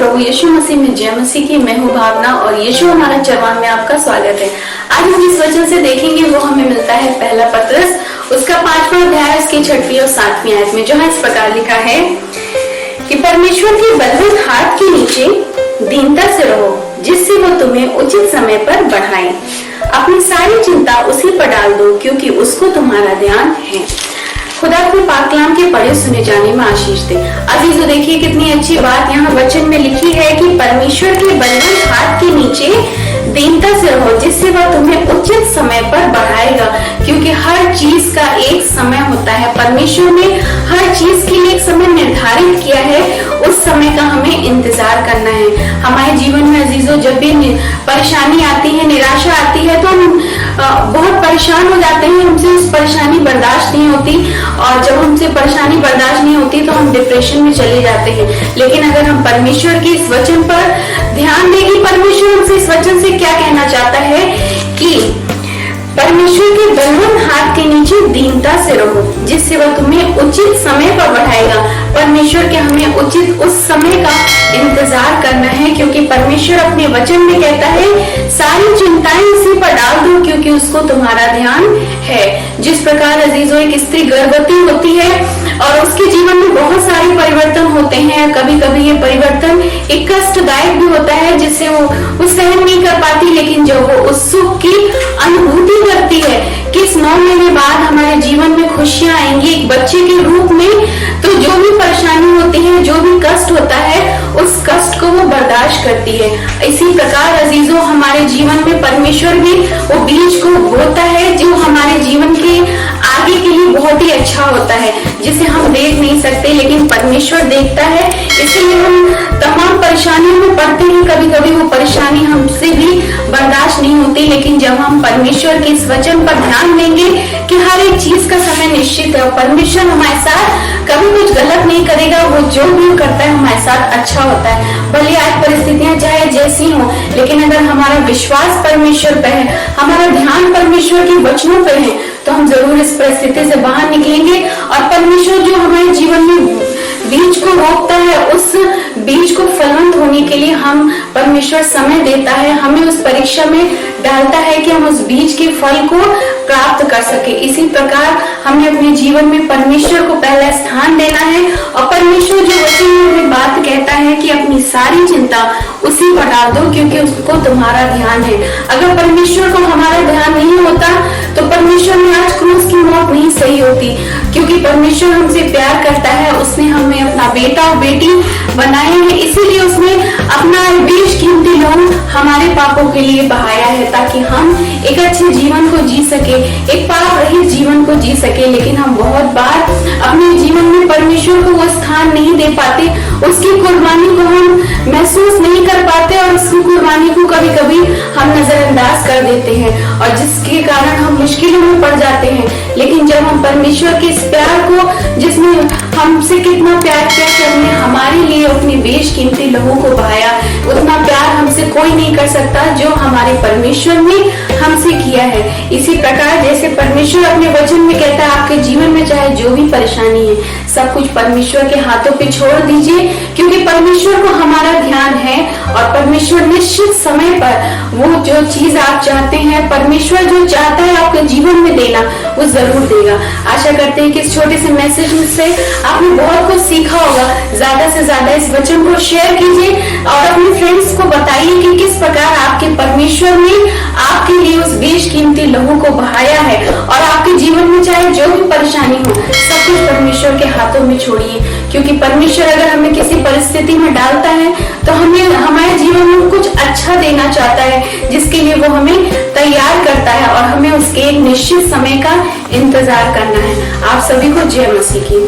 प्रभु यीशु मसीह में जय मसीह की। मैं हूँ भावना और यीशु हमारा चरवान में आपका स्वागत है। आज हम जिस वचन से देखेंगे वो हमें मिलता है पहला पत्रस उसका 5वां अध्याय उसकी 6वीं और 7वीं आयत में, जहाँ इस प्रकार लिखा है कि परमेश्वर के बलवंत हाथ के नीचे दीनता से रहो, जिससे वो तुम्हें उचित समय पर बढ़ाए। अपनी सारी चिंता उसी पर डाल दो, क्योंकि उसको तुम्हारा ध्यान है। खुदा अपने पाक कलाम के पढ़े सुने जाने में आशीष दे। अजीजों, देखिए कितनी अच्छी बात यहाँ वचन में लिखी है कि परमेश्वर के बलवंत हाथ के नीचे दीनता से रहो, जिससे वह तुम्हें उचित समय पर बढ़ाएगा। क्योंकि हर चीज का एक समय होता है। परमेश्वर ने हर चीज के लिए एक समय निर्धारित किया है, उस समय का हमें इंतजार करना है। हमारे जीवन में अजीजों, जब भी परेशानी आती है, निराशा आती है, तो हम बहुत परेशान हो जाते हैं। हमसे उस परेशानी बर्दाश्त नहीं होती, और जब हमसे परेशानी बर्दाश्त नहीं होती तो हम डिप्रेशन में चले जाते हैं। लेकिन अगर हम परमेश्वर के इस वचन पर ध्यान दें कि परमेश्वर हमसे इस वचन से क्या कहना चाहता है कि परमेश्वर के बलवंत हाथ के नीचे दीनता से रहो, जिससे वह तुम्हें उचित समय पर बढ़ाएगा। परमेश्वर के हमें उचित उस समय का इंतजार करना है, क्योंकि परमेश्वर अपने वचन में कहता है सारी चिंताएं उसी पर डाल दो, क्योंकि उसको तुम्हारा ध्यान है। जिस प्रकार अजीजों एक स्त्री गर्भवती होती है और उसके जीवन में बहुत सारे परिवर्तन होते हैं, कभी कभी ये परिवर्तन एक कष्टदायक भी होता है, जिससे वो सहन नहीं कर पाती। लेकिन जब वो उस सुख की अनुभूति करती है कि इस 9 महीने बाद हमारे जीवन में खुशियां आएंगी एक बच्चे के रूप में, तो जो भी परेशानी होती है, जो भी कष्ट होता है, उस कष्ट को वो बर्दाश्त करती है। इसी प्रकार अजीजों, हमारे जीवन में परमेश्वर भी वो बीज को बोता है जो हमारे जीवन के आगे के लिए बहुत ही अच्छा होता है, जिसे हम देख नहीं सकते लेकिन परमेश्वर देखता है। इसलिए हम तमाम परेशानियों में पड़ते हैं, कभी कभी वो परेशानी हमसे भी बर्दाश्त नहीं होती। लेकिन जब हम परमेश्वर के इस वचन पर ध्यान देंगे कि हर एक चीज का समय निश्चित है और परमेश्वर हमारे साथ कभी कुछ गलत नहीं करेगा, वो जो भी करता है हमारे साथ अच्छा होता है। भले आज परिस्थितियां चाहे जैसी हो, लेकिन अगर हमारा विश्वास परमेश्वर पे है, हमारा ध्यान परमेश्वर के वचनों पे है, तो हम जरूर इस परिस्थिति से बाहर निकलेंगे। और परमेश्वर जो हमारे जीवन में बीज को रोकता है, उस बीज को फलवंत होने के लिए हम परमेश्वर समय देता है, हमें उस परीक्षा में डालता है कि हम उस बीज के फल को प्राप्त कर सके। इसी प्रकार हमें अपने जीवन में परमेश्वर को पहला स्थान देना है। और परमेश्वर जो वचन में बात कहता है कि अपनी सारी चिंता उसी पर डाल दो, क्योंकि उसको तुम्हारा ध्यान है। अगर परमेश्वर को हमारा ध्यान नहीं होता तो परमेश्वर ने आज क्रूस की मौत नहीं सही होती, क्योंकि परमेश्वर हमसे प्यार करता है। उसने हमें अपना बेटा और बेटी बनाए हैं, इसीलिए उसने अपना बेशकीमती लोन हमारे पापों के लिए बहाया है, ताकि हम एक अच्छे जीवन को जी सके, एक पाप रहित जीवन को जी सके। लेकिन हम बहुत बार अपने जीवन में परमेश्वर को वो स्थान नहीं दे पाते, उसकी कुर्बानी को हम महसूस नहीं कर पाते, और उसकी कुर्बानी को कभी कभी हम नजरअंदाज कर देते हैं, और जिसके कारण हम मुश्किलों में पड़ जाते हैं। लेकिन जब हम परमेश्वर के इस प्यार को, जिसने हमसे कितना प्यार किया कि हमने हमारे लिए अपने बेशकीमती लहू को बहाया, उतना प्यार हमसे कोई नहीं कर सकता जो हमारे परमेश्वर ने हमसे किया है। इसी प्रकार जैसे परमेश्वर अपने वचन में कहता है, आपके जीवन में चाहे जो भी परेशानी है, सब कुछ परमेश्वर के हाथों पे छोड़ दीजिए, क्योंकि परमेश्वर को हमारा ध्यान है। और परमेश्वर निश्चित समय पर वो जो चीज आप चाहते हैं, परमेश्वर जो चाहता है आपके जीवन में देना, वो जरूर देगा। आशा करते हैं कि इस छोटे से मैसेज से आपने बहुत कुछ सीखा होगा। ज्यादा से ज्यादा इस वचन को शेयर कीजिए और अपने फ्रेंड्स को बताइए कि किस प्रकार आपके परमेश्वर ने आपके लिए उस बेशकीमती लहू को बहाया है। और आपके जीवन में चाहे जो भी परेशानी हो, सब कुछ परमेश्वर के हाथों में छोड़िए, क्योंकि परमेश्वर अगर हमें किसी परिस्थिति में डालता है तो हमें हमारे जीवन में कुछ अच्छा देना चाहता है, जिसके लिए वो हमें तैयार करता है, और हमें उसके एक निश्चित समय का इंतजार करना है। आप सभी को जय मसीह की।